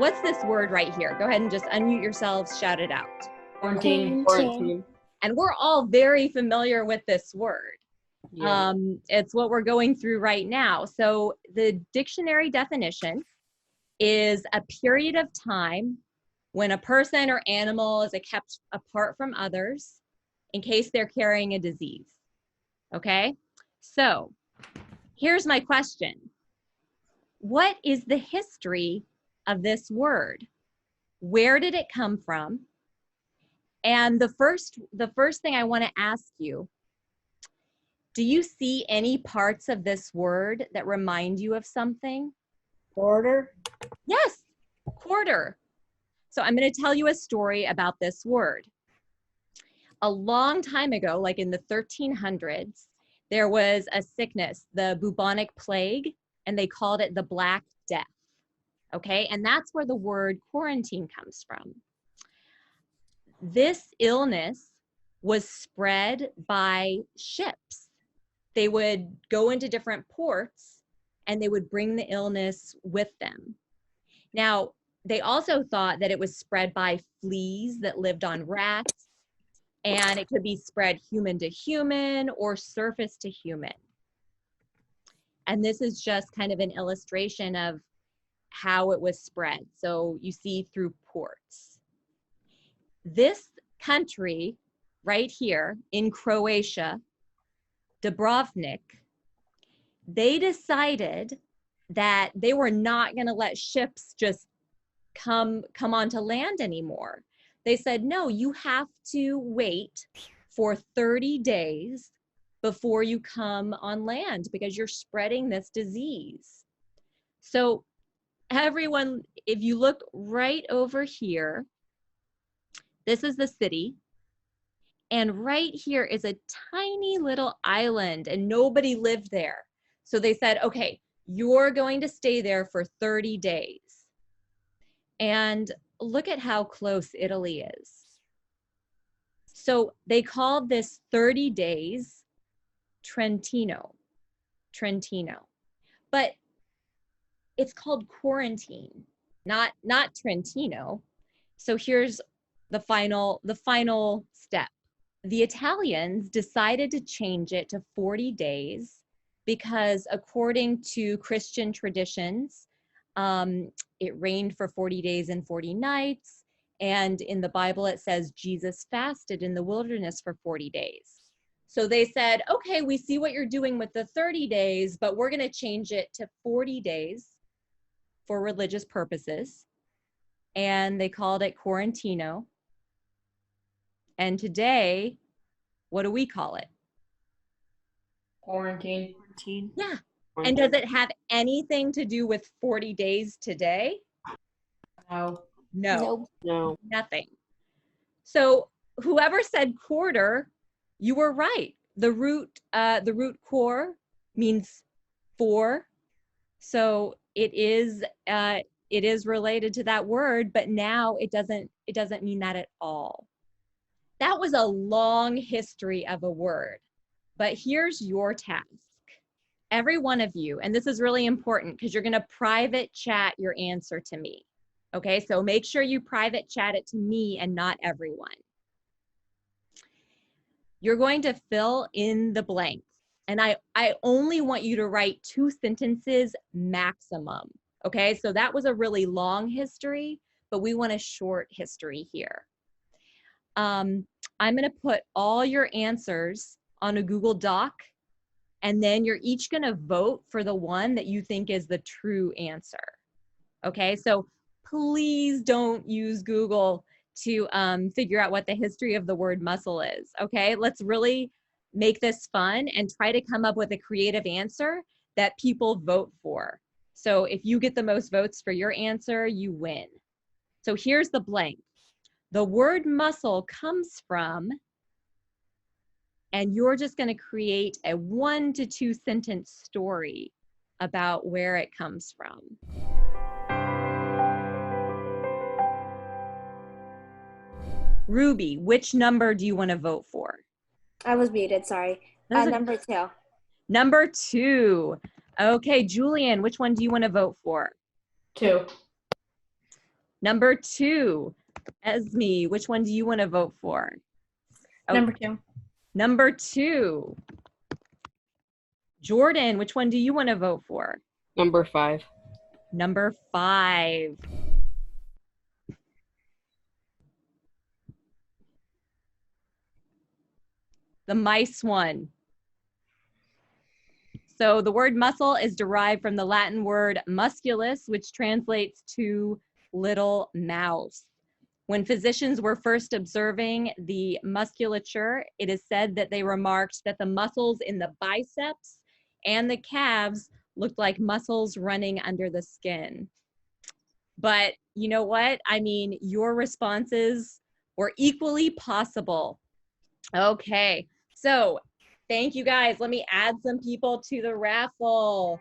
what's this word right here? Go ahead and just unmute yourselves, shout it out. Quarantine. Quarantine. And we're all very familiar with this word. Yeah. It's what we're going through right now. So the dictionary definition is a period of time when a person or animal is kept apart from others in case they're carrying a disease. Okay, so here's my question. What is the history of this word? Where did it come from? And the first thing I want to ask you, do you see any parts of this word that remind you of something? Quarter. Yes, quarter. So I'm going to tell you a story about this word. A long time ago, like in the 1300s, there was a sickness, the bubonic plague, and they called it the Black Death. Okay, and that's where the word quarantine comes from. This illness was spread by ships. They would go into different ports and they would bring the illness with them. Now, they also thought that it was spread by fleas that lived on rats, and it could be spread human to human or surface to human. And this is just kind of an illustration of how it was spread. So you see through ports. This country right here in Croatia, Dubrovnik, they decided that they were not going to let ships just come onto land anymore. They said, no, you have to wait for 30 days before you come on land because you're spreading this disease. So everyone, if you look right over here, this is the city. And right here is a tiny little island and nobody lived there. So they said, okay, you're going to stay there for 30 days. And look at how close Italy is. So they called this 30 days Trentino. But it's called quarantine, not Trentino. So here's the final step. The Italians decided to change it to 40 days because according to Christian traditions, it rained for 40 days and 40 nights. And in the Bible, it says Jesus fasted in the wilderness for 40 days. So they said, okay, we see what you're doing with the 30 days, but we're going to change it to 40 days for religious purposes. And they called it Quarantino. And today, what do we call it? Quarantine. Yeah. And does it have anything to do with 40 days today? No. No. No. Nothing. So whoever said quarter, you were right. The root core means 4. So it is related to that word, but now it doesn't mean that at all. That was a long history of a word, but here's your task. Every one of you, and this is really important because you're going to private chat your answer to me. Okay, so make sure you private chat it to me and not everyone. You're going to fill in the blanks. And I only want you to write 2 sentences maximum. Okay, so that was a really long history, but we want a short history here. I'm going to put all your answers on a Google Doc, and then you're each going to vote for the one that you think is the true answer. Okay, so please don't use Google to figure out what the history of the word muscle is. Okay, let's really make this fun and try to come up with a creative answer that people vote for. So if you get the most votes for your answer, you win. So here's the blank. The word muscle comes from, and you're just going to create a 1 to 2 sentence story about where it comes from. Ruby, which number do you want to vote for? I was muted, sorry. Number 2. Number 2. Okay, Julian, which one do you want to vote for? 2. Number 2, Esme, which one do you want to vote for? Oh, Number 2. Number 2. Jordan, which one do you want to vote for? Number 5. Number 5. The mice one. So the word muscle is derived from the Latin word musculus, which translates to little mouse. When physicians were first observing the musculature, it is said that they remarked that the muscles in the biceps and the calves looked like muscles running under the skin. But you know what? I mean, your responses were equally possible. Okay, so thank you guys. Let me add some people to the raffle.